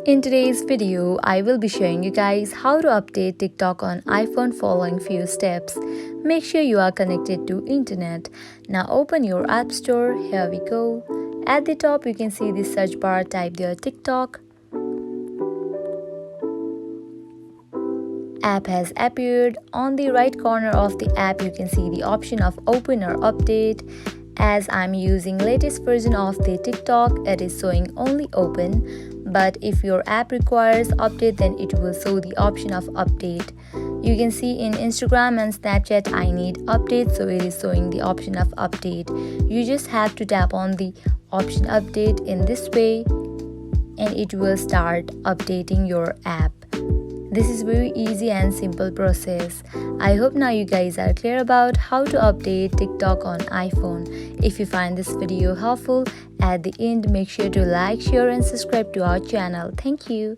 In today's video, I will be showing you guys how to update TikTok on iPhone following few steps. Make sure you are connected to internet. Now open your app store. Here we go. At the top you can see the search bar, type there TikTok. App has appeared. On the right corner of the app you can see the option of open or update. As I'm using latest version of the TikTok, it is showing only open, but if your app requires update then it will show the option of update. You can see in Instagram and Snapchat I need update, so it is showing the option of update. You just have to tap on the option update in this way and it will start updating your app. This is very easy and simple process. I hope now you guys are clear about how to update TikTok on iPhone. If you find this video helpful, at the end make sure to like, share and subscribe to our channel. Thank you.